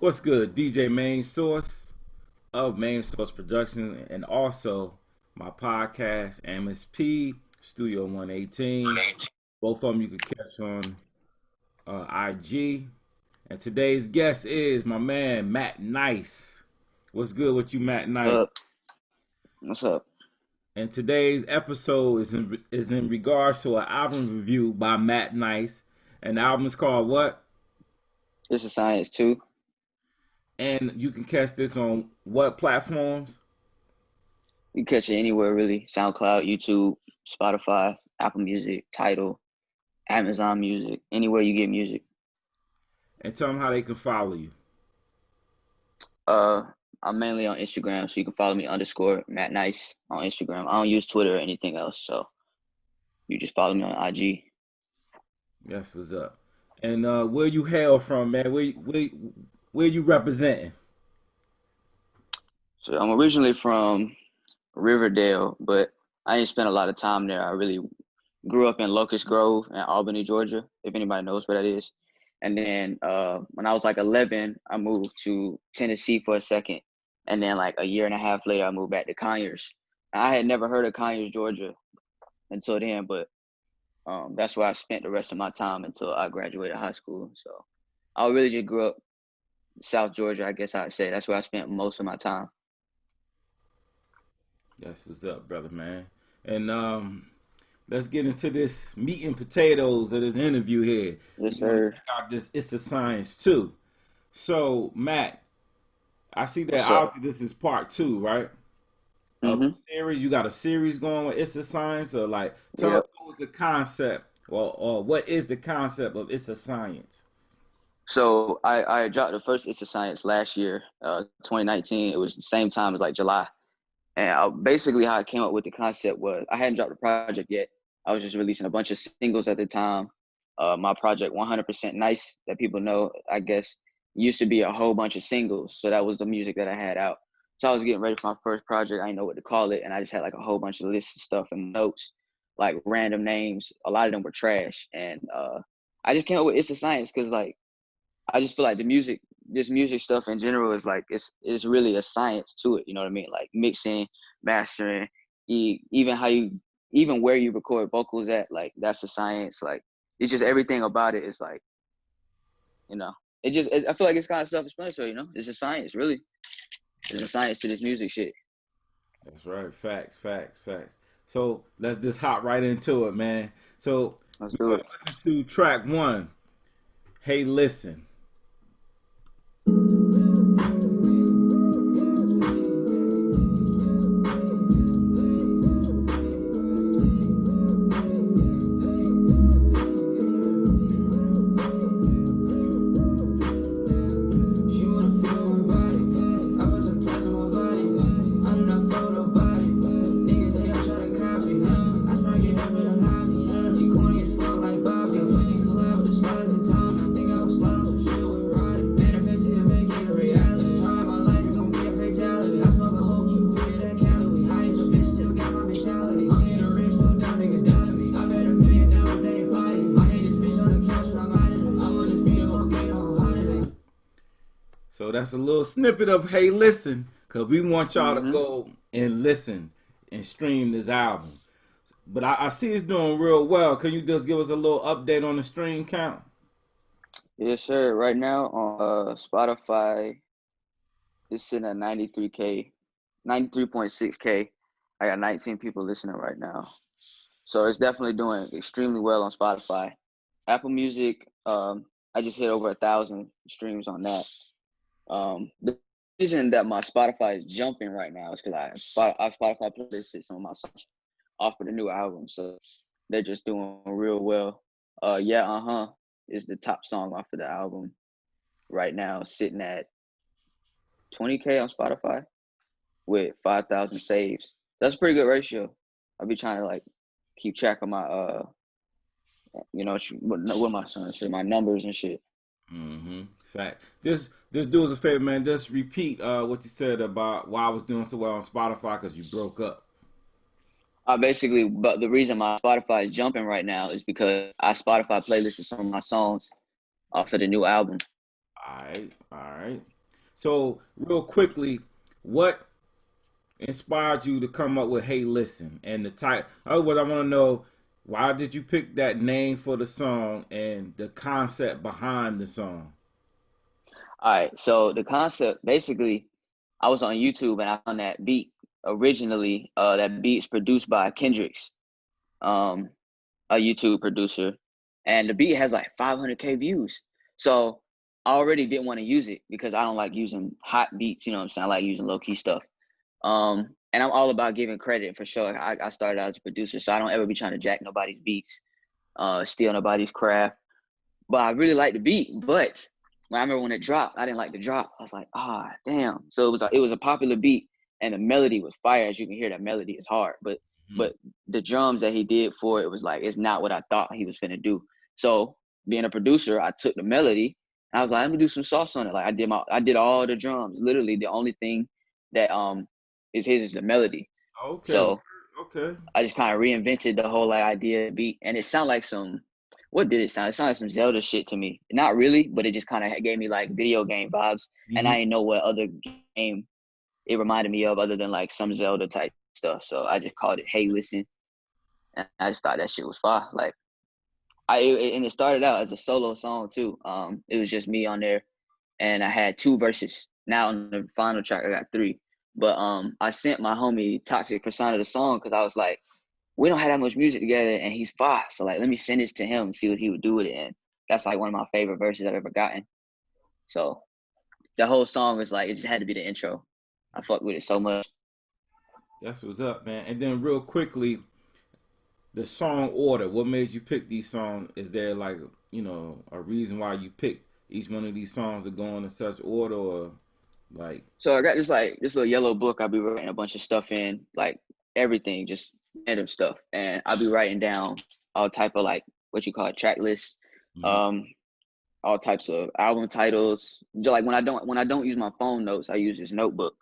What's good? DJ Main Source of Main Source Production and also my podcast, MSP Studio 118. Both of them you can catch on IG. And today's guest is my man, Matt Nice. What's good with you, Matt Nice? Up. What's up? And today's episode is in regards to an album review by Matt Nice. And the album is called what? This is Science too. And you can catch this on what platforms? You can catch it anywhere really. SoundCloud, YouTube, Spotify, Apple Music, Tidal, Amazon Music, anywhere you get music. And tell them how they can follow you. Uh, I'm mainly on Instagram, so you can follow me _Matt Nice on Instagram. I don't use Twitter or anything else, so you just follow me on IG. That's what's up. And where you hail from, man? Where you representing? So I'm originally from Riverdale, but I ain't spent a lot of time there. I really grew up in Locust Grove in Albany, Georgia, if anybody knows where that is. And then when I was like 11, I moved to Tennessee for a second. And then like a year and a half later, I moved back to Conyers. I had never heard of Conyers, Georgia until then, but that's where I spent the rest of my time until I graduated high school. So I really just grew up South Georgia, I guess I'd say. That's where I spent most of my time. That's what's up, brother, man. And let's get into this meat and potatoes of this interview here. Yes, We're gonna sir. check out this It's the Science too. So, Matt, I see that What's up? obviously this is part two, right? Of Mm-hmm. the series. You got a series going with It's the Science, or like tell us Yep. what was the concept, or what is the concept of It's the Science? So I dropped the first It's a Science last year, 2019. It was the same time as like July. And basically how I came up with the concept was I hadn't dropped the project yet. I was just releasing a bunch of singles at the time. My project 100% Nice, that people know, I guess, used to be a whole bunch of singles. So that was the music that I had out. So I was getting ready for my first project. I didn't know what to call it. And I just had like a whole bunch of lists of stuff and notes, like random names. A lot of them were trash. And I just came up with It's a Science because like I just feel like this music stuff in general is like it's really a science to it. You know what I mean? Like mixing, mastering, even how you even where you record vocals at, like that's a science. Like it's just everything about it is like you know. I feel like it's kind of self-explanatory. You know, it's a science really. It's a science to this music shit. That's right. Facts, facts, facts. So let's just hop right into it, man. So Let's we're do gonna it. listen to track one. Hey, listen. She wanna feel my body. I put some tats on my body. I do not follow nobody. Niggas they all try to copy. I spark it up in the lobby. You corny as fuck like Bobby. Plenty collab with the slides in town. I think I was sliding some shit with Roddy. Manifesting to make it a reality. Trying my life, it gon' be a fatality. I smoke a whole Cupid that Cali. We high as a bitch, still got my mentality. I'm in a rich, no doubt niggas down to me. I bet $1 million they ain't fighting. I hate this bitch on the couch when I'm out of it. I'm on this beat, a volcano, I'm hot in it. So that's a little snippet of Hey Listen, because we want y'all to Hmm. go and listen and stream this album. But I see it's doing real well. Can you just give us a little update on the stream count? Yes, sir. Right now on Spotify, it's sitting at 93K, 93.6K. I got 19 people listening right now. So it's definitely doing extremely well on Spotify. Apple Music, I just hit over 1,000 streams on that. The reason that my Spotify is jumping right now is because I Spotify playlisted some of my songs off of the new album, so they're just doing real well. Yeah, is the top song off of the album right now, sitting at 20K on Spotify with 5,000 saves. That's a pretty good ratio. I'll be trying to like keep track of my what my son said, my numbers and shit. Mm-hmm. Fact. This do us a favor, man. Just repeat what you said about why I was doing so well on Spotify because you broke up. But the reason my Spotify is jumping right now is because I Spotify playlisted some of my songs off of the new album. All right, all right. So real quickly, what inspired you to come up with "Hey Listen" and the title? Oh, what I want to know, why did you pick that name for the song and the concept behind the song? All right, so the concept basically, I was on YouTube and I found that beat originally. That beat's produced by Kendrix, um, a YouTube producer, and the beat has like 500K views. So I already didn't want to use it because I don't like using hot beats. You know what I'm saying? I like using low key stuff. And I'm all about giving credit for sure. I started out as a producer, so I don't ever be trying to jack nobody's beats, steal nobody's craft. But I really like the beat. But when I remember when it dropped, I didn't like the drop. I was like, ah, damn. So it was a popular beat, and the melody was fire. As you can hear, that melody is hard. But the drums that he did for it was like, it's not what I thought he was gonna do. So being a producer, I took the melody and I was like, let me do some sauce on it. Like I did all the drums. Literally, the only thing that is his is the melody. Okay, So okay. I just kind of reinvented the whole like idea beat, and it sounded like some. What did it sound? It sounded like some Zelda shit to me. Not really, but it just kind of gave me like video game vibes, and I Mhm. didn't know what other game it reminded me of other than like some Zelda type stuff. So I just called it "Hey Listen," and I just thought that shit was fire. Like and it started out as a solo song too. It was just me on there, and I had two verses. Now on the final track, I got three. But I sent my homie Toxic Persona the song because I was like, we don't have that much music together, and he's fast. So like, let me send this to him and see what he would do with it. And that's like one of my favorite verses I've ever gotten. So the whole song was like, it just had to be the intro. I fucked with it so much. That's what's up, man. And then real quickly, the song order. What made you pick these songs? Is there like a reason why you picked each one of these songs to go in such order, or like? So I got this little yellow book. I'll be writing a bunch of stuff in, like everything, just random stuff, and I'll be writing down all type of like what you call it, track lists, Mhm. um, all types of album titles. Just like when I don't use my phone notes, I use this notebook.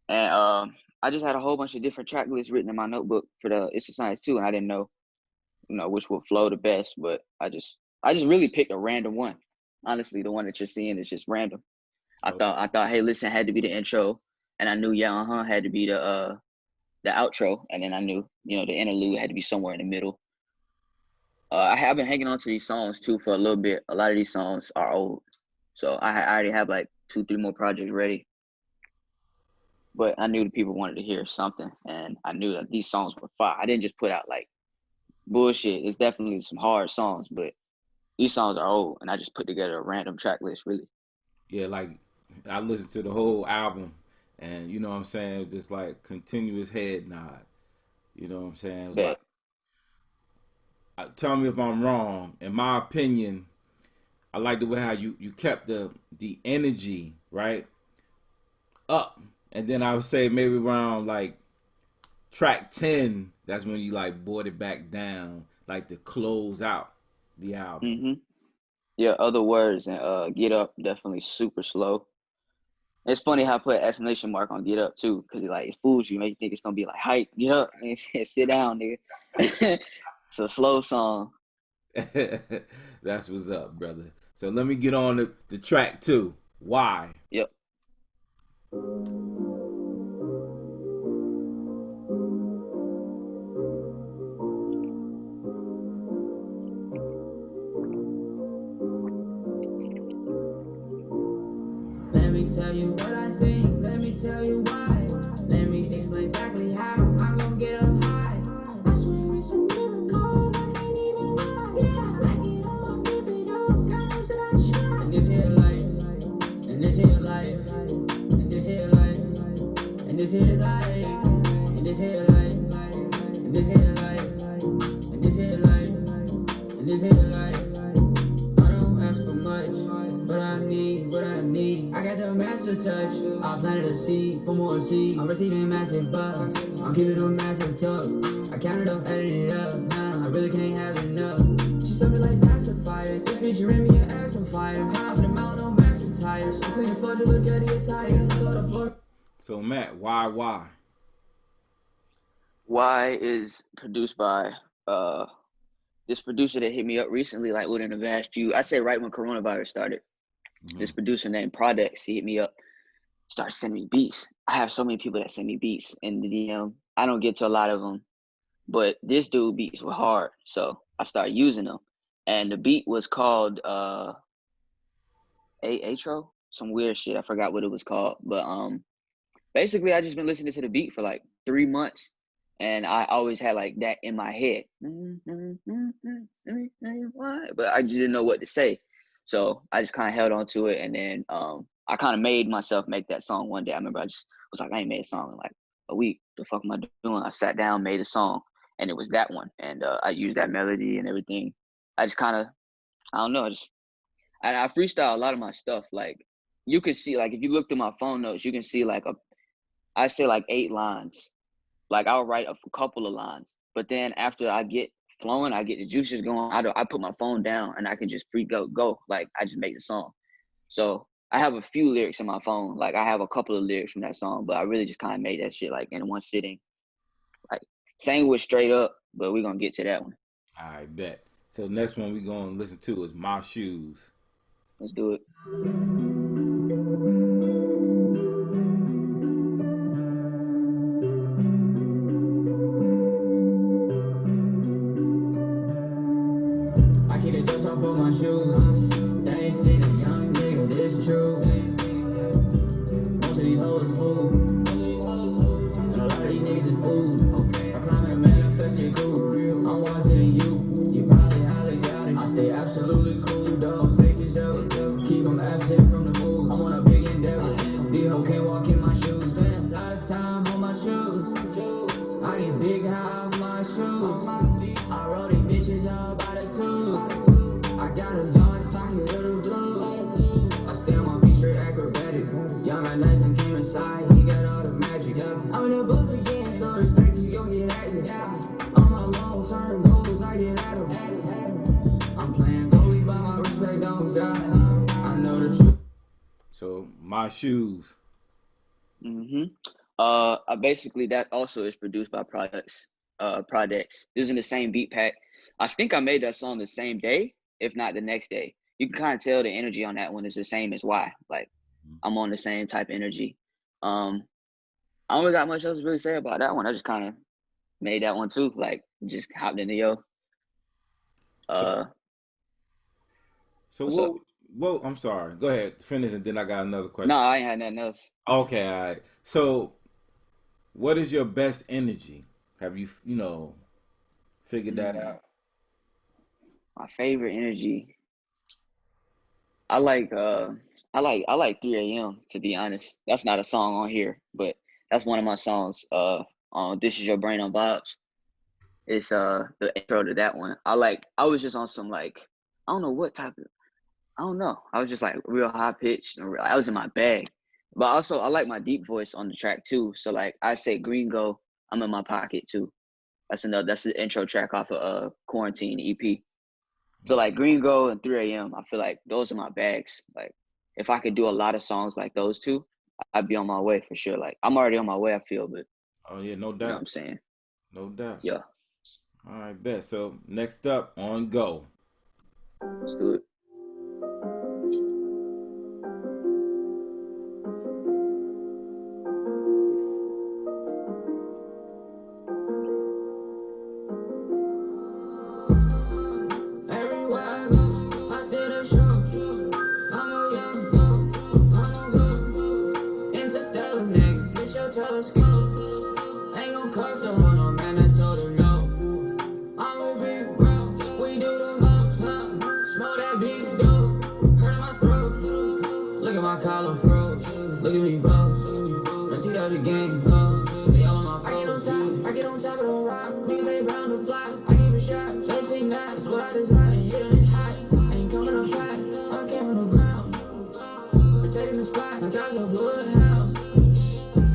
And I just had a whole bunch of different track lists written in my notebook for the It's a Science too, and I didn't know, which would flow the best. But I just really picked a random one. Honestly, the one that you're seeing is just random. I thought Hey Listen had to be the intro, and I knew Yeah Uh-huh had to be the outro, and then I knew the interlude had to be somewhere in the middle. I have been hanging on to these songs too for a little bit. A lot of these songs are old, so I already have like 2, 3 more projects ready. But I knew the people wanted to hear something, and I knew that these songs were fire. I didn't just put out like bullshit. It's definitely some hard songs, but these songs are old, and I just put together a random track list, really. Yeah, like I listened to the whole album, and you know what I'm saying, it was just like continuous head nod. You know what I'm saying? It was like, But tell me if I'm wrong. In my opinion, I like the way how you kept the energy right up, and then I would say maybe around like track 10, that's when you like brought it back down, like to close out the album. hmm yeah, other words and Get Up definitely super slow. It's funny how I put an exclamation mark on Get Up too, because it fools you, make you think it's gonna be like hype, get up, and sit down, nigga. It's a slow song. That's what's up, brother. So let me get on the track two. Why? Yep. Let me tell you what I think, let me tell you why. Let me explain exactly how I'm gonna get up high. I swear it's a miracle, I can't even lie. Yeah, I get on my pivot up, God knows that I try. And this here life, and this here life, and this here life, and this here life, and this here life, and this here life, and this here life, and this here life. I don't ask for much, but I need what I need. I got the master touch. I planted a seed for more seeds. I'm receiving massive bucks. I'm keeping a massive tub. I counted up, added it up. Nah, I really can't have enough. She sounded like pacifiers. This featuring me an ass on fire. Top of the mountain on massive tires. Clean fudge, look at the attire. I got a floor. So Matt, why? Y is produced by this producer that hit me up recently, like within a vast few. I say right when coronavirus started. Hmm. This producer named Prodex, he hit me up. start sending me beats. I have so many people that send me beats in the DM. I don't get to a lot of them, but this dude beats were hard, so I started using them. And the beat was called Atro, some weird shit. I forgot what it was called, but basically I just been listening to the beat for like 3 months, and I always had like that in my head, but I just didn't know what to say, so I just kind of held on to it, and then I kind of made myself make that song one day. I remember I just was like, I ain't made a song in like a week. The fuck am I doing? I sat down, made a song, and it was that one, and I used that melody and everything. I just kind of, I don't know, I freestyle a lot of my stuff. Like you can see, like if you look through my phone notes, you can see like I say like 8 lines. Like I'll write a couple of lines, but then after I get flowing, I get the juices going. I put my phone down and I can just free go. Like I just make the song. So I have a few lyrics in my phone. Like I have a couple of lyrics from that song, but I really just kind of made that shit like in one sitting. Like sang with straight up, but we're gonna get to that one. I bet. So next one we gonna listen to is My Shoes. Let's do it. I keep the dust off of my shoes. They ain't seen a young nigga, this true. Most of these hoes are fool. And a lot of these niggas is food. I climb in a manifested cool. I'm wiser than you. You probably highly got it. I stay absolutely cool. Dogs fake as hell. Keep them absent from the mood. I'm on a big endeavor. These hoes can't walk in my shoes. Spend a lot of time on my shoes. I get big high off my shoes. I roll these bitches all by the tubes. I got a large pocket of the blues. I stay on my feet straight acrobatic. Young and nice and came inside, he got all the magic. I'm in the booth again, so respect you gon' get active. On my long term goals, I get at 'em. I'm playing goalie, but my respect don't God. I know the truth. So My Shoes. Basically that also is produced by Projects. It was in the same beat pack. I think I made that song the same day, if not the next day. You can kind of tell the energy on that one is the same as Y. Like I'm on the same type of energy. I don't really got much else to really say about that one. I just kind of made that one too. Like just hopped into yo. So What's up? what I'm sorry. Go ahead, finish and then I got another question. No, I ain't had nothing else. Okay, all right. So what is your best energy? Have you figured that out? My favorite energy. I like 3 a.m. to be honest. That's not a song on here, but that's one of my songs. On This Is Your Brain on Vibes. It's the intro to that one. I was just on some like I don't know what type of I don't know. I was just like real high pitched and I was in my bag. But also I like my deep voice on the track too. So like I say Gringo, I'm in my pocket too. That's the intro track off of Quarantine EP. So like Gringo and 3 a.m. I feel like those are my bags. Like if I could do a lot of songs like those two, I'd be on my way for sure. Like I'm already on my way, I feel, but Oh yeah, no you know what doubt. I'm saying? No doubt. Yeah, All right, bet. So next up on Go. let's do it. Everywhere I go, I still the show. I'm a young go, I'm a go. Interstellar nigga, get your telescope. Ain't gon' curve the run on man, that's all the low. I'm a big bro, we do the most. Smoke that big dope, hurt my throat. Look at my collar froze, look at me both. Let's see how the game goes. They all on my I get on top of the rock, niggas lay round the block. I give a shot, they think that's what I design. And hit on it hot, I ain't coming up high, I came from the ground. Protecting the spot, like I was a bloodhound.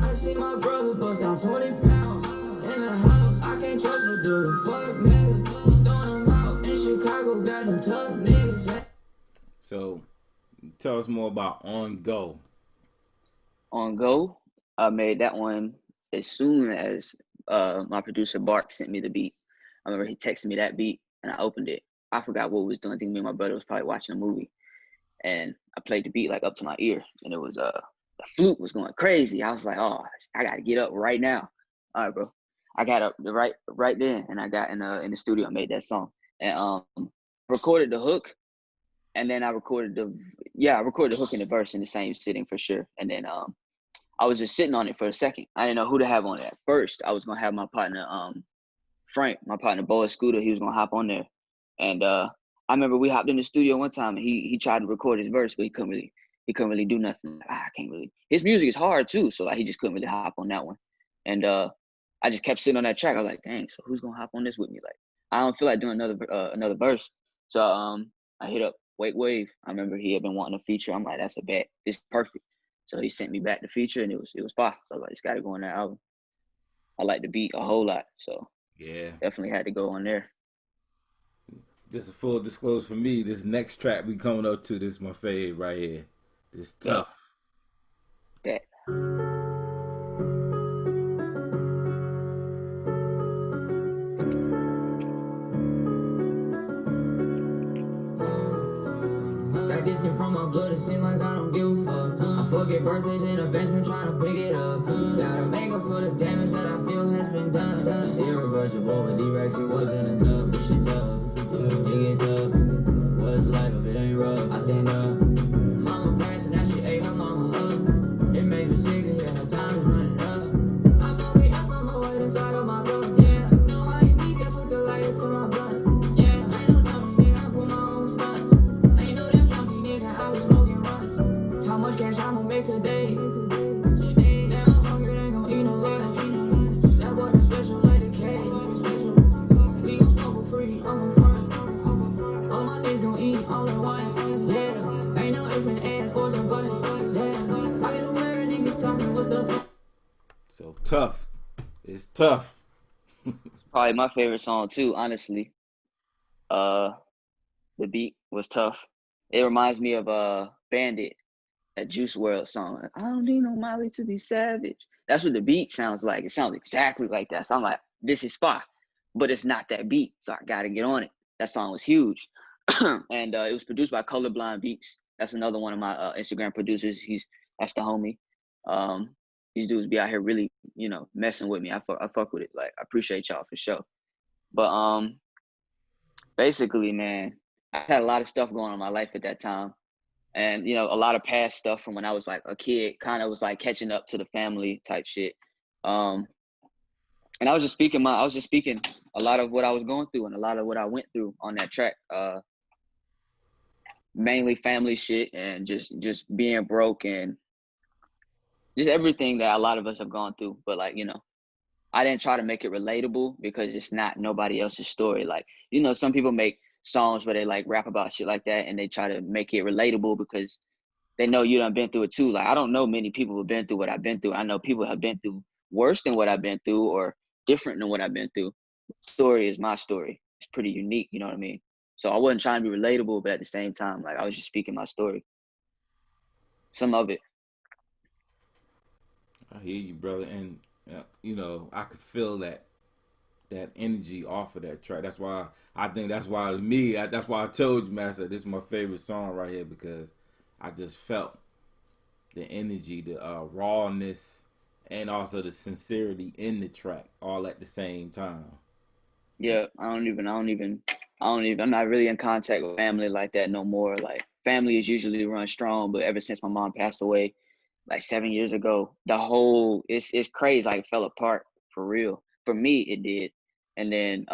I see my brother bust down 20 pounds in the house. I can't trust no dude, fuck niggas. I'm throwing them out in Chicago, got them tough niggas. So tell us more about On Go. On Go, I made that one as soon as my producer Bart sent me the beat. I remember he texted me that beat and I opened it. I forgot what we was doing. I think me and my brother was probably watching a movie. And I played the beat like up to my ear. And it was the flute was going crazy. I was like, oh, I got to get up right now. All right, bro. I got up right then, and I got in the studio and made that song, and recorded the hook, and then I recorded the hook and the verse in the same sitting for sure, and then I was just sitting on it for a second. I didn't know who to have on it at first. I was gonna have my partner Frank, my partner Boa Scooter. He was gonna hop on there, and I remember we hopped in the studio one time, and he tried to record his verse, but he couldn't really do nothing. I can't really. His music is hard too, so like he just couldn't really hop on that one, and I just kept sitting on that track. I was like, dang, so who's gonna hop on this with me? Like, I don't feel like doing another verse. So I hit up Wake Wave. I remember he had been wanting a feature. I'm like, that's a bet. It's perfect. So he sent me back the feature, and it was fire. So I was like, it's got to go on that album. I like the beat a whole lot, so Yeah. definitely had to go on there. Just a full disclosure for me, this next track we coming up to, this is my fave right here. This Yeah, tough. bet. Got distant from my blood, it seem like I don't give a fuck. I forget birthdays in advance, been trying to pick it up. Gotta make up for the damage that I feel has been done. It's irreversible, but D-Rex, it wasn't enough. This shit tough, it get tough. What's life if it ain't rough? I stand up. Mama passed and that shit ate her mama up. It made me sick to hear her time is running up. I probably got some more weight inside of my blood. Yeah, no, I ain't easy, I put the lighter to my blunt. Yeah, I ain't no dummy, nigga, I put my own stunts. I ain't no damn junkie, nigga, I was smoking runs. How much cash I'ma make today? Now I'm hungry, ain't gon' eat no lunch. That boy been special like the cake. We gon' smoke for free, I'm for front. All my niggas gon' eat all at once. Yeah, ain't no ifs and ands, or some buts. Yeah, I don't matter, niggas talking, what's the fuck? So tough. It's tough. Probably my favorite song too, honestly. Uh, the beat was tough. It reminds me of Bandit, that Juice World song. I don't need no Molly to be savage. That's what the beat sounds like. It sounds exactly like that. So I'm like, this is fire, but it's not that beat. So I gotta get on it. That song was huge, and it was produced by Colorblind Beats. That's another one of my Instagram producers. That's the homie. Um, these dudes be out here really, messing with me. I fuck with it. Like, I appreciate y'all for sure. But basically, man, I had a lot of stuff going on in my life at that time. And, a lot of past stuff from when I was like a kid kind of was like catching up to the family type shit. And I was just speaking a lot of what I was going through and a lot of what I went through on that track. Mainly family shit and just being broke and just everything that a lot of us have gone through. But like, I didn't try to make it relatable because it's not nobody else's story. Like, some people make songs where they like rap about shit like that and they try to make it relatable because they know you done been through it too. Like, I don't know many people who've been through what I've been through. I know people have been through worse than what I've been through or different than what I've been through. Story is my story. It's pretty unique, you know what I mean? So I wasn't trying to be relatable, but at the same time, like I was just speaking my story. Some of it. I hear you, brother, and I could feel that energy off of that track. That's why I think that's why it was me. That's why I told you, man. I said this is my favorite song right here because I just felt the energy, the rawness, and also the sincerity in the track all at the same time. Yeah, I'm not really in contact with family like that no more. Like, family is usually run strong, but ever since my mom passed away, like 7 years ago, it's crazy. Like, it fell apart for real. For me, it did. And then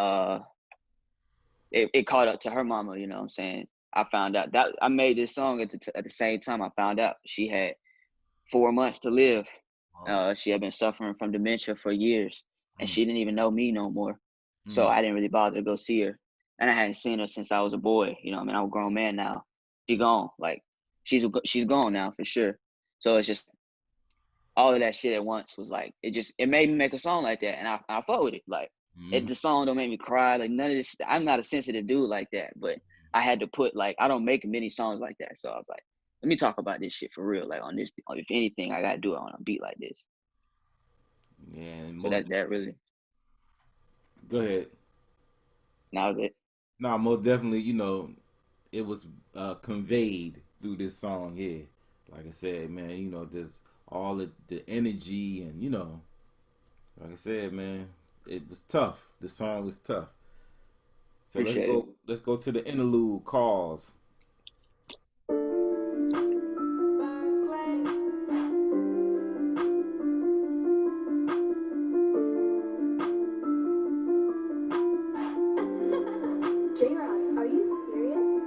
it caught up to her mama, you know what I'm saying? I found out that I made this song at the same time I found out she had 4 months to live. She had been suffering from dementia for years, and Mm, she didn't even know me no more. So mm, I didn't really bother to go see her. And I hadn't seen her since I was a boy. I mean, I'm a grown man now. She gone. Like, she's gone now for sure. So it's just all of that shit at once was like, it made me make a song like that, and I fought with it. Like, mm. the song don't make me cry, like none of this. I'm not a sensitive dude like that, but I had to put, like, I don't make many songs like that, so I was like, let me talk about this shit for real. Like, on this, if anything, I gotta do it on a beat like this. Yeah, and So that really, go ahead. that was it. No, most definitely, it was conveyed through this song here. Like I said, man, just all the energy, and like I said, man, it was tough. The song was tough. So let's Appreciate it. go. Let's go to the interlude calls. J-Rod, are you serious?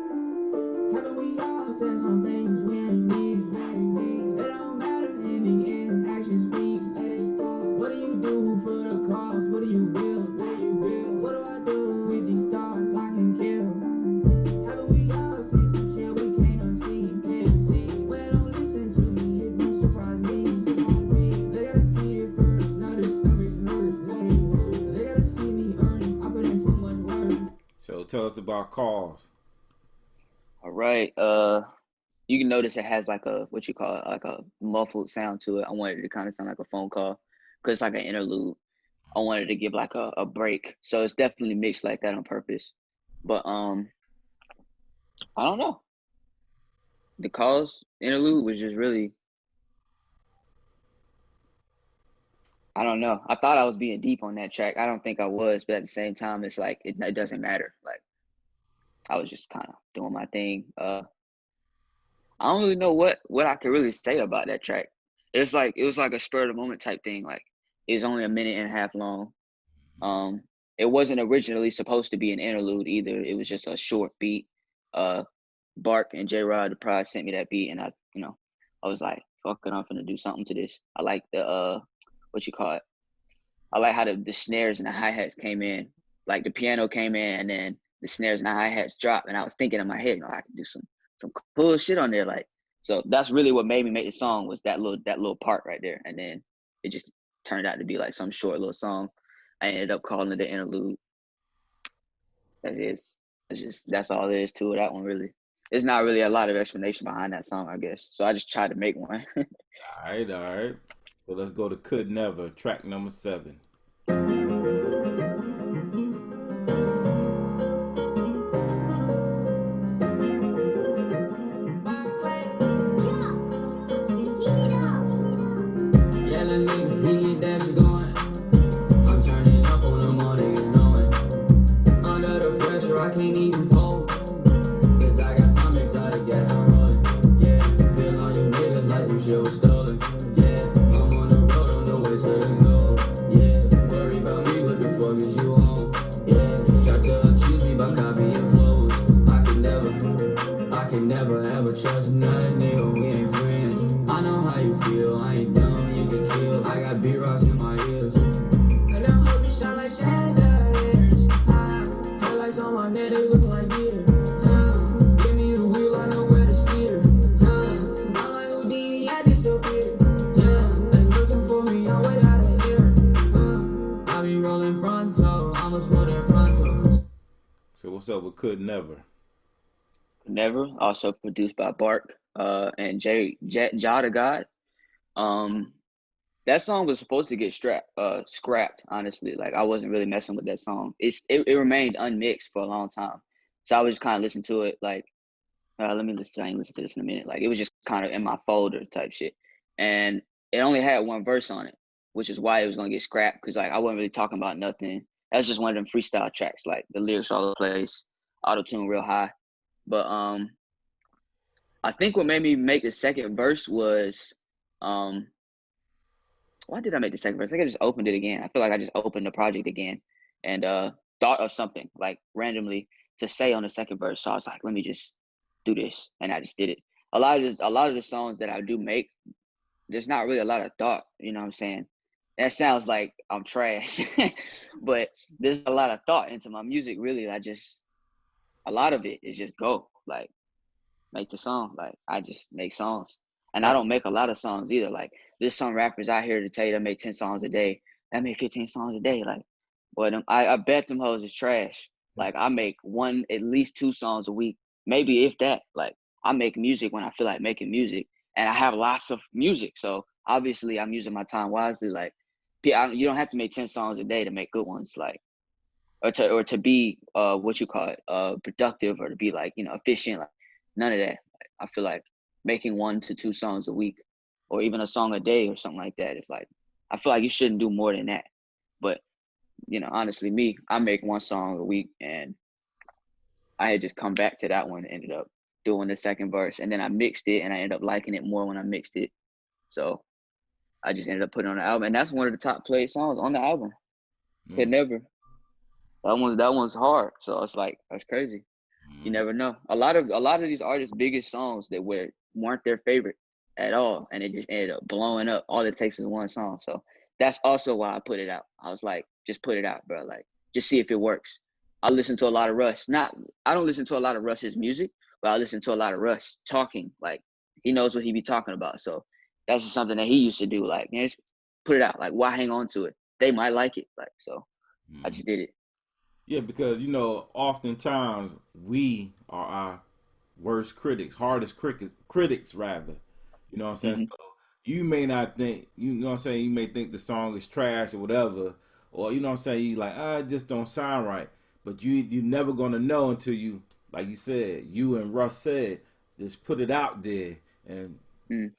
Haven't we all said some things we ain't mean? It don't matter in the end, action speaks. What do you do for the cause? What do you build? What do I do with these thoughts I can kill? Haven't we all seen some shit we can't unsee? Well, don't listen to me if you surprise me. They gotta see it first, now this stomach's hurt. They gotta see me earn, I put in too much work. So tell us about calls. All right. You can notice it has like a what you call it, like a muffled sound to it. I wanted it to kind of sound like a phone call because it's like an interlude. I wanted to give like a break, so it's definitely mixed like that on purpose. But I don't know. The calls interlude was just really, I don't know. I thought I was being deep on that track. I don't think I was, but at the same time, it's like it doesn't matter. Like I was just kind of doing my thing. I don't really know what I could really say about that track. It was like a spur of the moment type thing. Like it was only a minute and a half long. It wasn't originally supposed to be an interlude either. It was just a short beat. Bark and J Rod the Prize sent me that beat, and I was like, fuck it, I'm finna do something to this. I like the what you call it. I like how the snares and the hi hats came in. Like the piano came in, and then the snares and the hi hats dropped, and I was thinking in my head, I can do some cool shit on there. Like, so that's really what made me make the song was that little part right there, and then it just turned out to be like some short little song. I ended up calling it the interlude. That is, that's all there is to it. That one really, there's not really a lot of explanation behind that song, I guess. So I just tried to make one. All right, all right. So let's go to Could Never, track number 7. Yeah, let me get that shit going. I'm turning up on the morning, you know it. Under the pressure, I can't even fold. Cause I got some exotic gas I'm rolling. Yeah, feel on you niggas like some shit was stolen. Yeah, I'm on the road on the way to the globe. Yeah, worry about me, what the fuck is you on? Yeah, try to accuse me by copying flows. I can never ever trust another nigga, we ain't friends. I know how you feel, I ain't dumb, you get killed. I got B-rocks in my ears. And them hoes be shine like chandeliers. Highlights on my neck, they look like deer. Give me the wheel, I know where to steer. I'm like Houdini, I disappear. Yeah, they looking for me, I'm way out of here. I be rolling fronto, I'ma smoke that pronto. So what's up with Could Never? Never, also produced by Bark and Jada God. That song was supposed to get scrapped, honestly. Like I wasn't really messing with that song. It remained unmixed for a long time. So I was just kind of listening to it like let me listen. I ain't listen to this in a minute. Like it was just kind of in my folder type shit. And it only had one verse on it, which is why it was gonna get scrapped, because like I wasn't really talking about nothing. That was just one of them freestyle tracks, like the lyrics all over the place, auto tune real high. But I think what made me make the second verse was why did I make the second verse? I think I just opened it again. I feel like I just opened the project again and thought of something like randomly to say on the second verse. So I was like, let me just do this, and I just did it. A lot of the songs that I do make, there's not really a lot of thought. You know what I'm saying? That sounds like I'm trash, but there's a lot of thought into my music. Really, a lot of it is just go like make the song. Like I just make songs, and I don't make a lot of songs either. Like there's some rappers out here to tell you that make 10 songs a day. That make 15 songs a day. Like, boy, I bet them hoes is trash. Like I make at least 2 songs a week, maybe if that. Like I make music when I feel like making music, and I have lots of music. So obviously I'm using my time wisely. Like you don't have to make 10 songs a day to make good ones. Like or to be what you call it productive, or to be like efficient. Like none of that. I feel like making 1 to 2 songs a week or even a song a day or something like that. It's like I feel like you shouldn't do more than that. But honestly, me, I make one song a week, and I had just come back to that one and ended up doing the second verse, and then I mixed it, and I ended up liking it more when I mixed it. So I just ended up putting it on the album, and that's one of the top played songs on the album. Could never. That one's hard. So it's like that's crazy. You never know. A lot of these artists' biggest songs that weren't their favorite at all, and it just ended up blowing up. All it takes is one song. So that's also why I put it out. I was like, just put it out, bro. Like, just see if it works. I listen to a lot of Russ. I don't listen to a lot of Russ's music, but I listen to a lot of Russ talking. Like, he knows what he be talking about. So that's just something that he used to do. Like, man, just put it out. Like, why hang on to it? They might like it. Like, so I just did it. Yeah, because oftentimes we are our worst critics, hardest critics rather. You know what I'm saying? Mhm. So you may not think, what I'm saying, you may think the song is trash or whatever, or you know what I'm saying, you like, it just don't sound right. But you never gonna know until you, like you said, you and Russ said, just put it out there and Mm.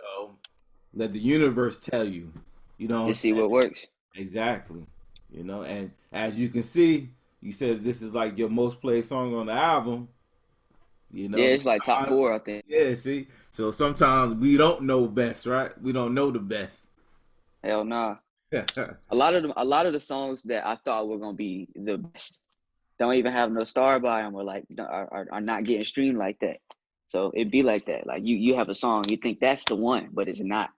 let the universe tell you. You know what I'm Just see saying? what works. Exactly. And as you can see, you said this is like your most played song on the album. Yeah, it's like top 4, I think. Yeah, see? So sometimes we don't know best, right? We don't know the best. Hell nah. A lot of the songs that I thought were gonna be the best don't even have no star by them, or like are not getting streamed like that. So it'd be like that. Like you have a song, you think that's the one, but it's not.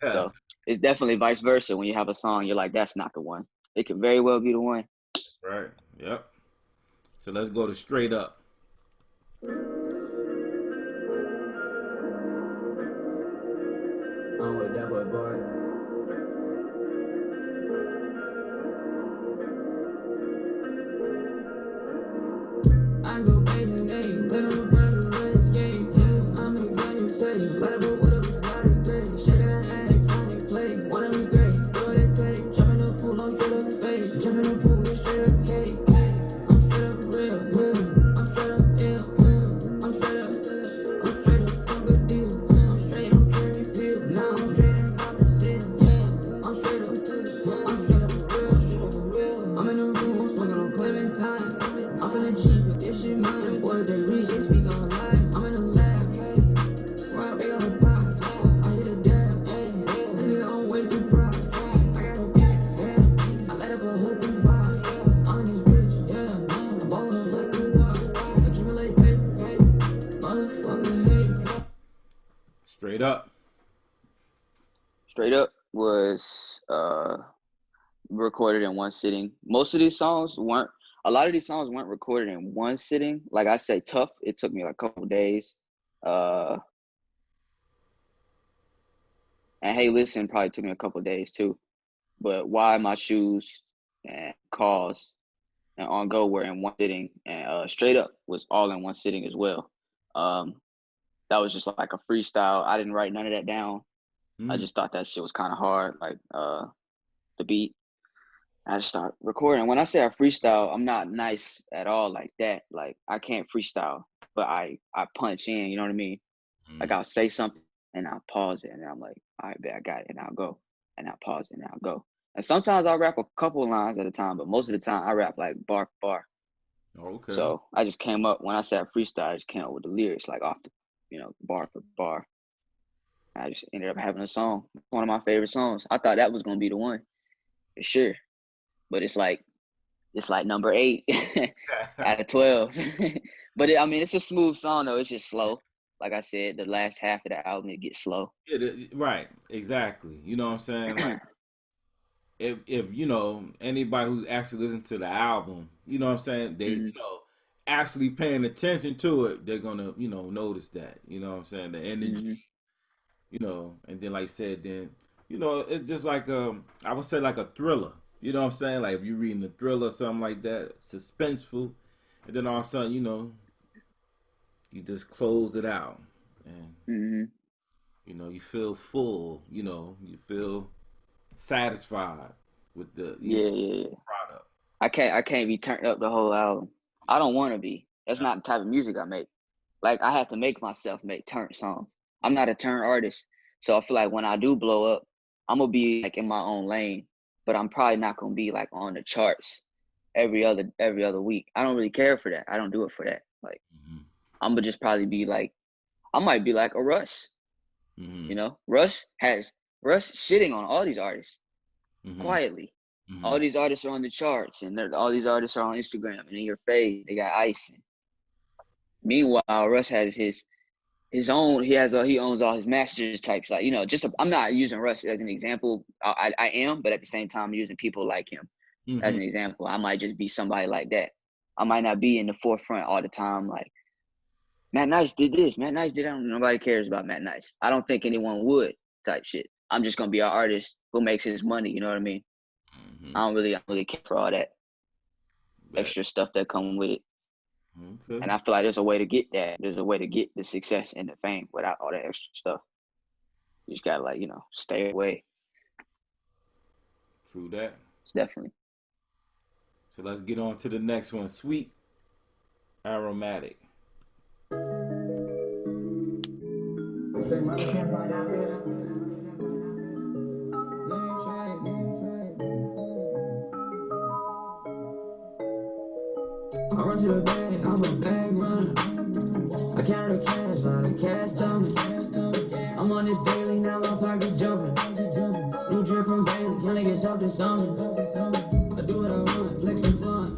So it's definitely vice versa. When you have a song, you're like, that's not the one. It could very well be the one. Right. Yep. So let's go to Straight Up. I'm with that boy. I go bathing, ayy, let him burn the red skate. I'm a guy who tell you, let him what up exotic gray. Shaking that ass, Tony play, wanna be great, do what it take. Jump in the pool, I'm straight up fake. Jump in the pool, get straight up cake. I'm straight up real, I'm straight up ill, I'm straight up fuck a deal. I'm straight on carry pill, now I'm straight in opposite. I'm straight up real. I'm in the room, I'm smoking on Clementine. I'm finna cheat, but this shit mine. Boys they reach, they speak on lies. I'm in the lab, where I big on the pot. I hit a dab, that nigga on way too fried. I got a bitch, I let up a whole 2-5. I'm in this bitch, I'm ballin' up like the wild. Accumulate paper, motherfucker hate. Straight Up. Straight Up was recorded in one sitting. A lot of these songs weren't recorded in one sitting. Like I say, Tough, it took me like a couple days. And Hey Listen probably took me a couple days too. But Why My Shoes and Cause and On Go were in one sitting. And Straight Up was all in one sitting as well. That was just like a freestyle. I didn't write none of that down. I just thought that shit was kind of hard, like the beat. I just start recording. When I say I freestyle, I'm not nice at all like that. Like I can't freestyle, but I punch in. You know what I mean? Like I'll say something and I'll pause it, and then I'm like, all right, bet I got it, and I'll go, and I'll pause it, and I'll go. And sometimes I'll rap a couple lines at a time, but most of the time I rap like bar for bar. Okay. So I just came up when I said freestyle, I just came up with the lyrics like off the, bar for bar. I just ended up having a song, one of my favorite songs. I thought that was gonna be the one, for sure. But it's like number 8 out of 12. But it's a smooth song though. It's just slow. Like I said, the last half of the album it gets slow. Right. Exactly. You know what I'm saying? Like if anybody who's actually listened to the album, you know what I'm saying, they actually paying attention to it, they're gonna notice that. You know what I'm saying? The energy. And then like you said, then it's just like I would say like a thriller. You know what I'm saying? Like if you're reading a thriller or something like that, suspenseful, and then all of a sudden, you just close it out, and you feel full. You feel satisfied with the product. I can't be turned up the whole album. I don't want to be. That's not the type of music I make. Like I have to make myself make turn songs. I'm not a turn artist. So I feel like when I do blow up, I'm gonna be like in my own lane, but I'm probably not gonna be like on the charts every other week. I don't really care for that. I don't do it for that. Like I'm gonna just probably be like, I might be like a Russ. You know, Russ shitting on all these artists quietly. All these artists are on the charts, and all these artists are on Instagram and in your face. They got ice. Meanwhile, Russ has his own. He owns all his masters types. Like, you know, I'm not using Russ as an example. I am, but at the same time, I'm using people like him as an example. I might just be somebody like that. I might not be in the forefront all the time. Like, Matt Nice did this. Matt Nice did that. Nobody cares about Matt Nice. I don't think anyone would type shit. I'm just gonna be an artist who makes his money. You know what I mean? I don't really care for all that extra stuff that come with it. And I feel like there's a way to get that. There's a way to get the success and the fame without all that extra stuff. You just gotta, like, you know, stay away. True that. It's definitely. So let's get on to the next one. Sweet Aromatic. I run to the bag, I'm a bag runner. I count the cash, lot of cash on me. I'm on this daily, now my pocket's jumping. New drip from Bailey, tryna get something, something. I do what I want, flex and fun.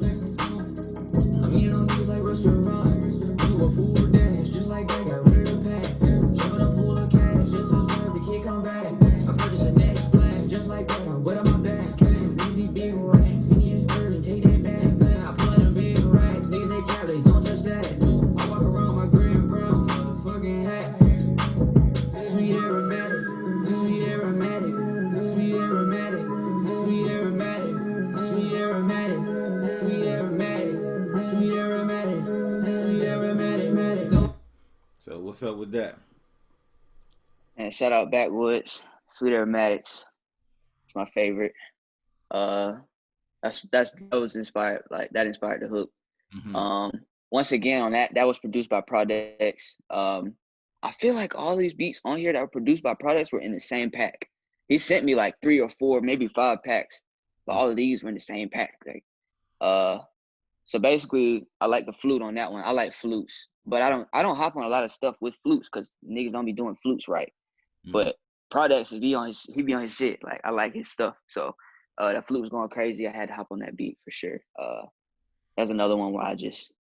I'm eating on these like restaurant. Do a full dash, just like that, got rid of the pack. Jumping a pool of cash, just so serve the kid come back. I purchase a next flag, just like that, I'm wet on my back. These be big racks, Phineas Ferry, take that back. I pull out them big racks, niggas they cap, they don't touch that. I walk around my green brown motherfucking hat. Sweet aromatic, sweet aromatic, sweet aromatic, sweet aromatic, sweet aromatic, sweet aromatic, sweet aromatic, sweet aromatic. So what's up with that? And shout out Backwoods, Sweet Aromatics. It's my favorite. That was inspired, like that inspired the hook. Once again on that was produced by Projects. I feel like all these beats on here that were produced by Projects were in the same pack. He sent me like 3 or 4, maybe 5 packs, but all of these were in the same pack. Like, so basically, I like the flute on that one. I like flutes, but I don't hop on a lot of stuff with flutes because niggas don't be doing flutes right. But Projects he be on his shit. Like, I like his stuff. So that flute was going crazy. I had to hop on that beat for sure. That's another one where I just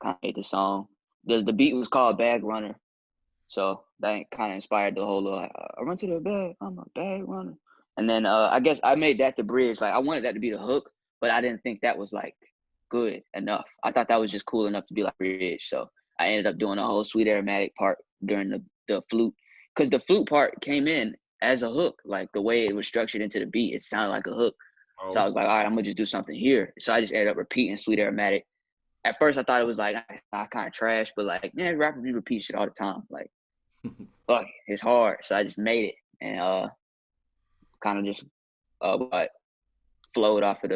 kind of made the song. The beat was called Bag Runner. So that kind of inspired the whole I run to the bag, I'm a bag runner. And then I guess I made that the bridge. Like, I wanted that to be the hook, but I didn't think that was like good enough. I thought that was just cool enough to be like bridge. So I ended up doing a whole Sweet Aromatic part during the flute. Because the flute part came in as a hook. Like, the way it was structured into the beat, it sounded like a hook. Oh. So I was like, all right, I'm going to just do something here. So I just ended up repeating Sweet Aromatic. At first, I thought it was like kind of trash, but like, yeah, rappers repeat shit all the time. Like, fuck, it's hard. So I just made it and kind of just flowed off of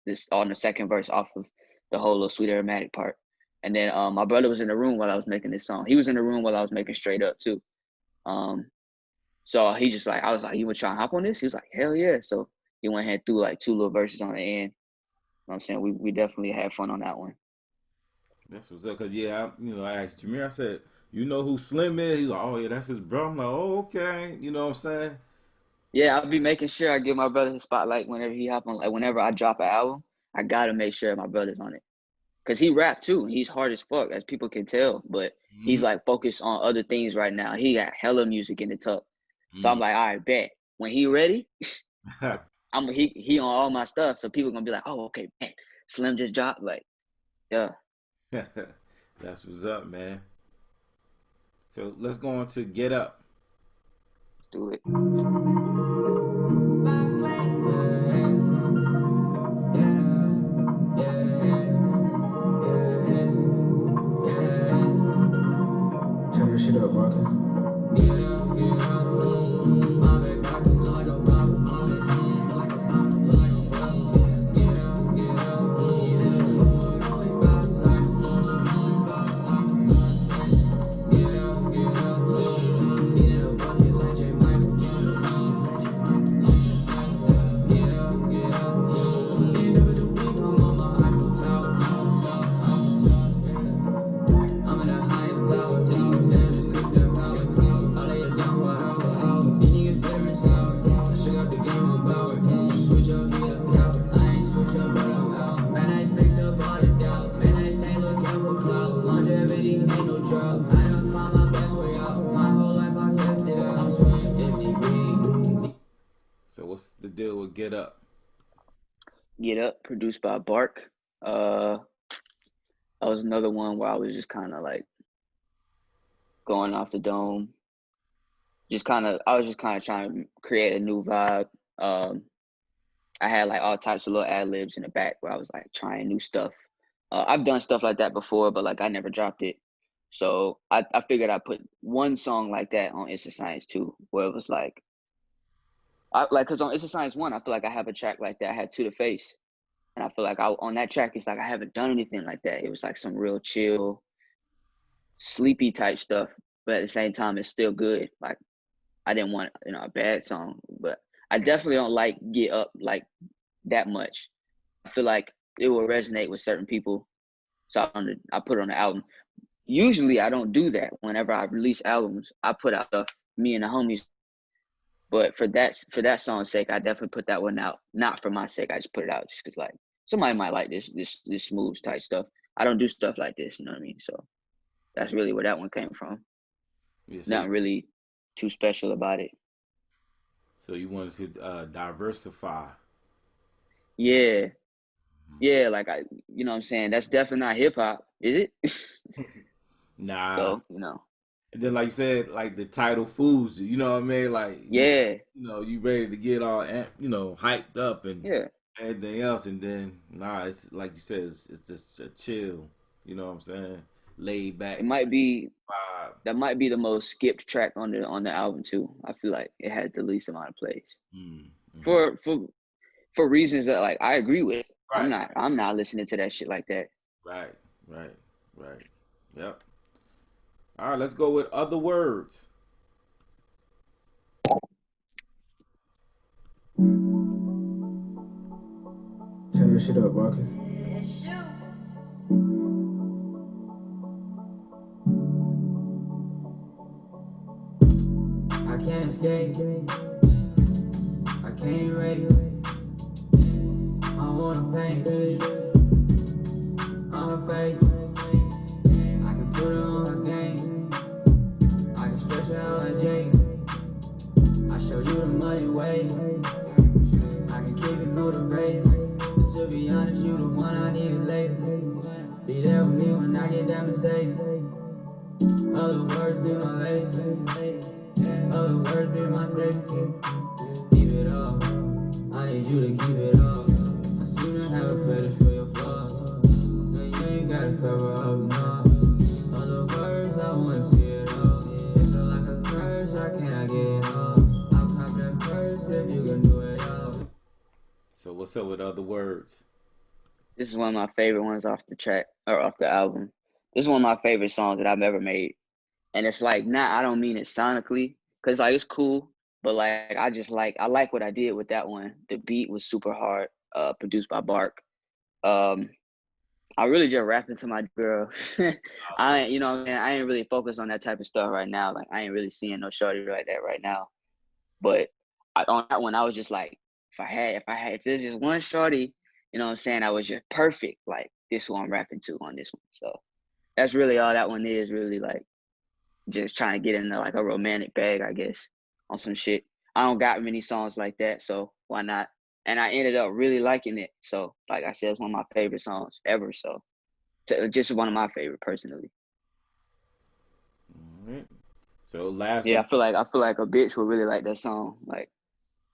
this on the second verse off of the whole little Sweet Aromatic part. And then my brother was in the room while I was making this song. He was in the room while I was making Straight Up too. So he just like, I was like, you want to try and hop on this? He was like, hell yeah. So he went ahead and threw like 2 little verses on the end. You know what I'm saying? We definitely had fun on that one. That's what's up. Cause yeah, I asked Jameer, I said, you know who Slim is? He's like, oh yeah, that's his bro. I'm like, oh, okay. You know what I'm saying? Yeah, I'll be making sure I give my brother the spotlight whenever he hop on. Like, whenever I drop an album, I gotta make sure my brother's on it. Cause he rap too. He's hard as fuck, as people can tell. But he's like focused on other things right now. He got hella music in the tuck. So I'm like, all right, bet. When he ready, he on all my stuff. So people gonna be like, oh, okay, man, Slim just dropped. Like, yeah. That's what's up, man. So let's go on to Get Up. Let's do it. Turn your shit up, brother. up, he a cow. I ain't switch up, but I'm out. Man, I fixed up all the doubt. Man, I ain't looking for clout. Longevity ain't no drought. I done found my best way out. My whole life I tested out. I'm swimming 50 So what's the deal with Get Up? Get Up, produced by Bark. That was another one where I was just kind of like going off the dome. I was just kind of trying to create a new vibe. I had like all types of little ad libs in the back where I was like trying new stuff. I've done stuff like that before, but like I never dropped it. So I figured I'd put one song like that on It's a Science 2, where it was like, cause on It's a Science 1, I feel like I have a track like that. I had To The Face. And I feel like on that track, it's like I haven't done anything like that. It was like some real chill, sleepy type stuff, but at the same time, it's still good. Like I didn't want, a bad song, but I definitely don't like Get Up like that much. I feel like it will resonate with certain people, so I put it on the album. Usually, I don't do that. Whenever I release albums, I put out stuff me and the homies. But for that song's sake, I definitely put that one out. Not for my sake, I just put it out just because like somebody might like this smooth type stuff. I don't do stuff like this, you know what I mean? So that's really where that one came from. Yes, Nothing really too special about it. So you wanted to diversify. Yeah. Yeah, like you know what I'm saying? That's definitely not hip hop, is it? Nah. So, And then, like you said, like the title fools you. You know what I mean? Like, yeah. You ready to get all, hyped up and Yeah. everything else, and then it's like you said, it's just a chill. You know what I'm saying? Laid back. It might be vibe. that might be the most skipped track on the album too. I feel like it has the least amount of plays. Mm-hmm. For reasons that like I agree with. Right. I'm not listening to that shit like that. Right. Yep. All right, let's go with Other Words. Turn that shit up, Barkley. I can't escape. I can't erase. I wanna paint. I'm a fake. I can put it on a game. I can stretch it out like Jake. I show you the money way. I can keep it motivated. But to be honest, you the one I need lately. Be there with me when I get that Mercedes. Other words be my lady. Other words be my safety. Keep it up. I need you to keep it up. I seem to have a fetish for your flaws. No, you ain't gotta cover up, no. Other words, I wanna see it all. It feel like a curse, I cannot get it off. I'll cop that purse if you can do it all. So what's up with Other Words? This is one of my favorite ones off the track or off the album. This is one of my favorite songs that I've ever made. And it's like, I don't mean it sonically, because like it's cool, but like I like what I did with that one. The beat was super hard, produced by Bark. I really just rapping to my girl. I ain't really focused on that type of stuff right now. Like I ain't really seeing no shorty like that right now. But on that one, I was just like, if there's just one shorty, you know what I'm saying, I was just perfect. Like this is who I'm rapping to on this one. So that's really all that one is, really like just trying to get into like a romantic bag, I guess, on some shit. I don't got many songs like that, so why not? And I ended up really liking it. So like I said, it's one of my favorite songs ever. So just one of my favorite personally. All right. So last I feel like a bitch would really like that song. Like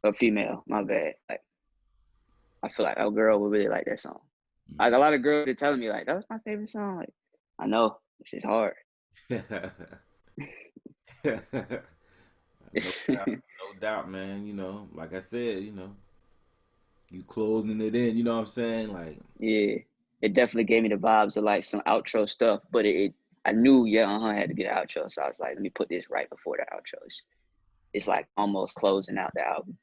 a female, my bad. Like I feel like a girl would really like that song. Like a lot of girls are telling me like, that was my favorite song. Like I know, it's just hard. No doubt, man. Like I said, you closing it in. You know what I'm saying? Like, yeah, it definitely gave me the vibes of like some outro stuff. But I knew had to be the outro, so I was like, let me put this right before the outro. It's like almost closing out the album.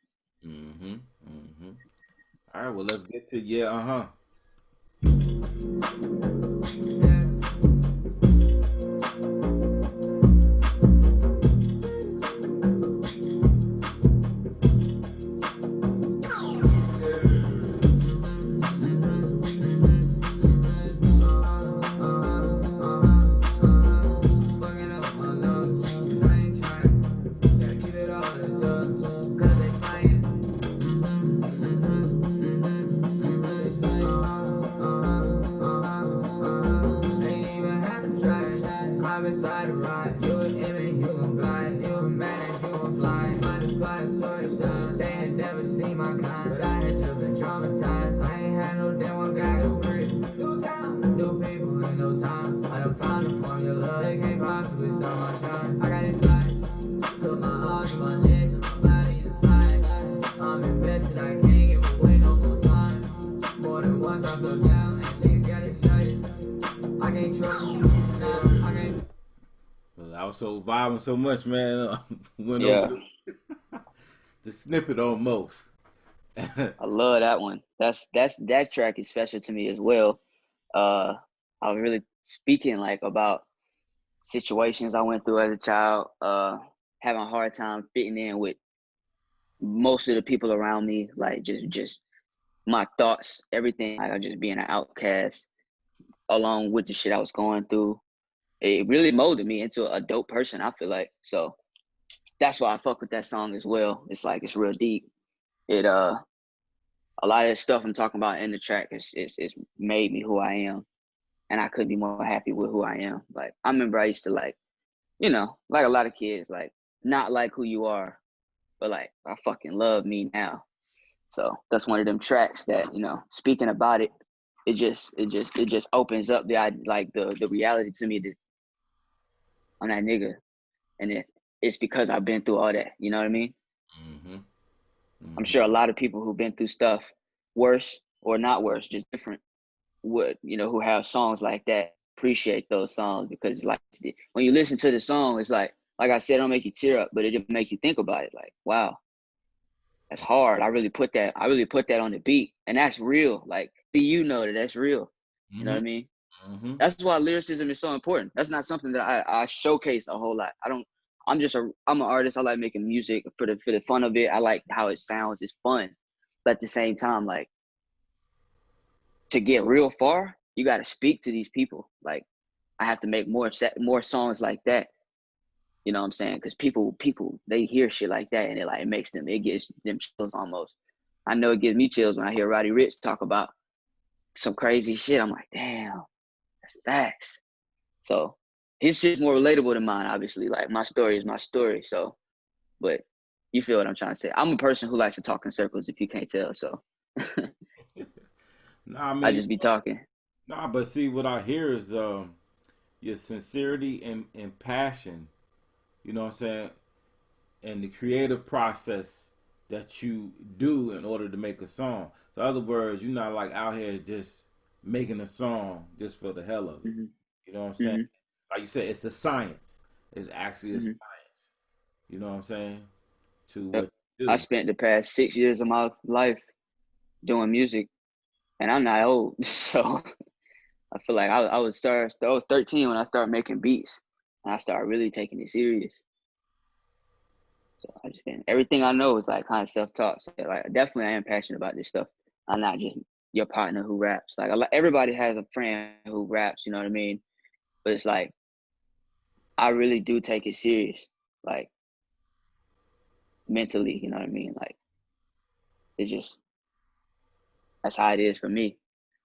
All right, well, let's get to decide to ride. You an image, you gon' glide. You a man that you gon' fly. Find a spot, story time. They had never seen my kind, but I had just been traumatized. I ain't had no damn one guy. New crib, new town, new people in no time. I done found a formula. They can't possibly stop my shine. I got inside. Put my arms and my legs and my body inside. I'm invested, I can't give away no more time. More than once I fell down and things got excited. I can't trust you now. I can't. I was so vibing so much, man. Went Yeah. over the snippet almost. I love that one. That track is special to me as well. I was really speaking like about situations I went through as a child, having a hard time fitting in with most of the people around me, like just my thoughts, everything, like I just being an outcast along with the shit I was going through. It really molded me into a dope person, I feel like. So that's why I fuck with that song as well. It's like it's real deep. It a lot of the stuff I'm talking about in the track is made me who I am. And I couldn't be more happy with who I am. Like I remember I used to like, you know, like a lot of kids, like not like who you are, but like I fucking love me now. So that's one of them tracks that, you know, speaking about it, it just opens up the reality to me that I'm that nigga. And it's because I've been through all that. You know what I mean? Mm-hmm. Mm-hmm. I'm sure a lot of people who've been through stuff worse or not worse, just different, would, you know, who have songs like that, appreciate those songs because like when you listen to the song, it's like I said, it'll make you tear up, but it just makes you think about it. Like, wow, that's hard. I really put that on the beat, and that's real. Like, you know that's real. You know what I mean? Mm-hmm. That's why lyricism is so important. That's not something that I showcase a whole lot. I'm an artist. I like making music for the fun of it. I like how it sounds. It's fun, but at the same time, like, to get real far, you got to speak to these people. Like, I have to make more songs like that. You know what I'm saying? Because people, they hear shit like that, and it gives them chills almost. I know it gives me chills when I hear Roddy Ricch talk about some crazy shit. I'm like, damn, that's facts. So his shit's more relatable than mine, obviously. Like, my story is my story. So, but you feel what I'm trying to say. I'm a person who likes to talk in circles, if you can't tell. So Nah, I mean, I just be talking. nah, but see, what I hear is your sincerity and passion. You know what I'm saying? And the creative process that you do in order to make a song. So, in other words, you're not like out here just making a song just for the hell of it. Mm-hmm. You know what I'm saying? Mm-hmm. Like you said, it's a science. It's actually a Mm-hmm. science. You know what I'm saying? To Yep. what you I do. spent the past 6 years of my life doing music, and I'm not old, so I feel like I was 13 when I started making beats, and I started really taking it serious. So I just been everything I know is like kind of self-taught. So like definitely I am passionate about this stuff. I'm not just your partner who raps. Like everybody has a friend who raps, you know what I mean? But it's like I really do take it serious, like mentally, you know what I mean? Like it's just that's how it is for me.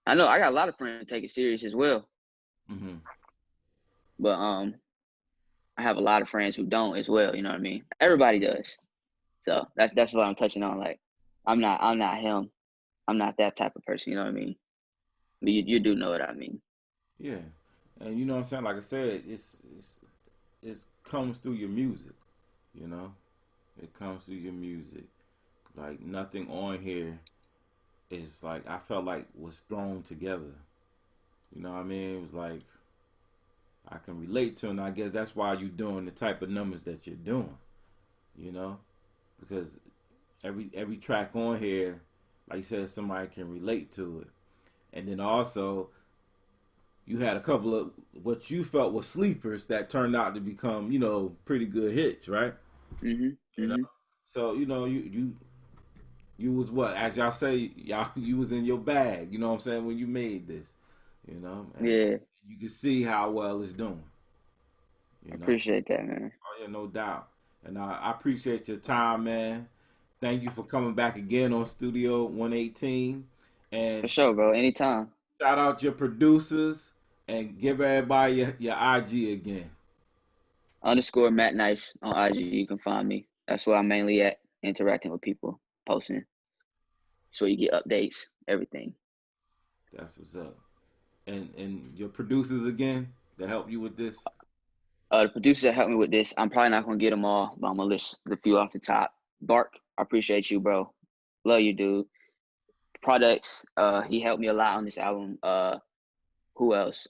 I know I got a lot of friends who take it serious as well, Mm-hmm. but I have a lot of friends who don't as well, you know what I mean? Everybody does. So that's what I'm touching on. Like I'm not him. I'm not that type of person, you know what I mean? But you do know what I mean. Yeah. And you know what I'm saying? Like I said, it comes through your music, you know? It comes through your music. Like nothing on here is like I felt like was thrown together. You know what I mean? It was like I can relate to, and I guess that's why you're doing the type of numbers that you're doing. You know, because every track on here, like you said, somebody can relate to it, and then also you had a couple of what you felt were sleepers that turned out to become, you know, pretty good hits, right? Mhm. You know, Mhm. so you know you was what, as y'all say, y'all you was in your bag. You know what I'm saying when you made this, you know, and Yeah. you can see how well it's doing. I You know, appreciate that, man. oh yeah, no doubt. And I appreciate your time, man. Thank you for coming back again on Studio 118. For And sure, bro. Anytime. shout out your producers and give everybody your IG again. Underscore Matt Nice on IG. You can find me. That's where I'm mainly at, interacting with people, posting. That's where you get updates, everything. That's what's up. And your producers again to help you with this. The producers that helped me with this, I'm probably not gonna get them all, but I'm gonna list the few off the top. Bark, I appreciate you, bro. Love you, dude. Products, he helped me a lot on this album. Who else?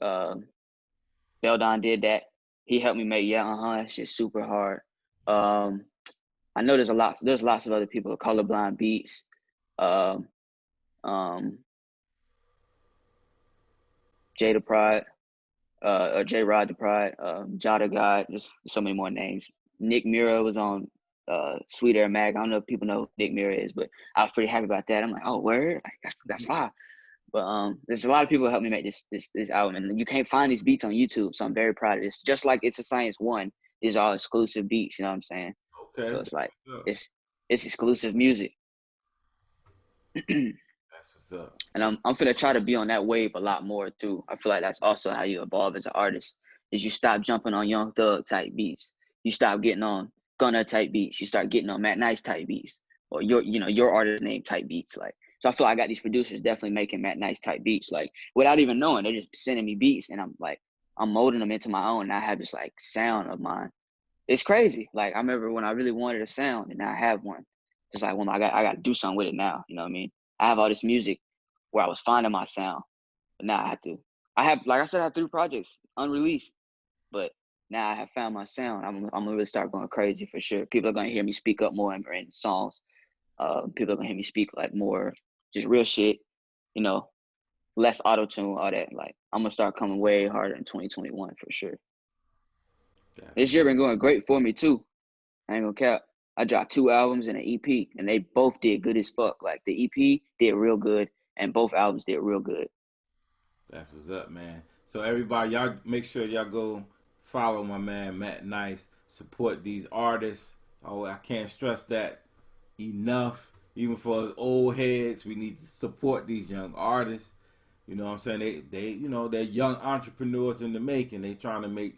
Beldon did that. He helped me make that shit's super hard. I know there's lots of other people, Colorblind Beats, um, Jada Pride, or J Rod the Pride, Jada God, just so many more names. Nick Mira was on Sweet Air Mag. I don't know if people know who Nick Mira is, but I was pretty happy about that. I'm like, oh, word, that's fine. But there's a lot of people who helped me make this album, and you can't find these beats on YouTube, so I'm very proud of this. Just like It's a Science 1, these are all exclusive beats, you know what I'm saying? Okay. So it's like it's exclusive music. That's what's up. And I'm finna try to be on that wave a lot more too. I feel like that's also how you evolve as an artist. Is you stop jumping on Young Thug type beats. You stop getting on Gunna type beats. You start getting on Matt Nice type beats, or your artist name type beats. Like, so I feel like I got these producers definitely making Matt Nice type beats, like without even knowing. They're just sending me beats, and I'm molding them into my own. And I have this like sound of mine. It's crazy. Like, I remember when I really wanted a sound, and now I have one. It's like, well, I got to do something with it now. You know what I mean? I have all this music where I was finding my sound, but now I have to. Like I said, I have 3 projects unreleased, but now I have found my sound. I'm gonna really start going crazy for sure. People are gonna hear me speak up more in songs. People are gonna hear me speak like more, just real shit. You know, less auto tune, all that. Like, I'm gonna start coming way harder in 2021 for sure. This year been going great for me too. I ain't gonna cap. I dropped 2 albums and an EP, and they both did good as fuck. Like, the EP did real good, and both albums did real good. That's what's up, man. So everybody, y'all make sure y'all go follow my man Matt Nice. Support these artists. Oh, I can't stress that enough. Even for us old heads, we need to support these young artists. You know what I'm saying? They they're young entrepreneurs in the making. They trying to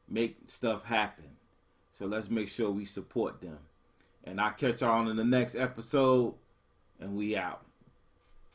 make stuff happen. So let's make sure we support them. And I'll catch y'all in the next episode, and we out.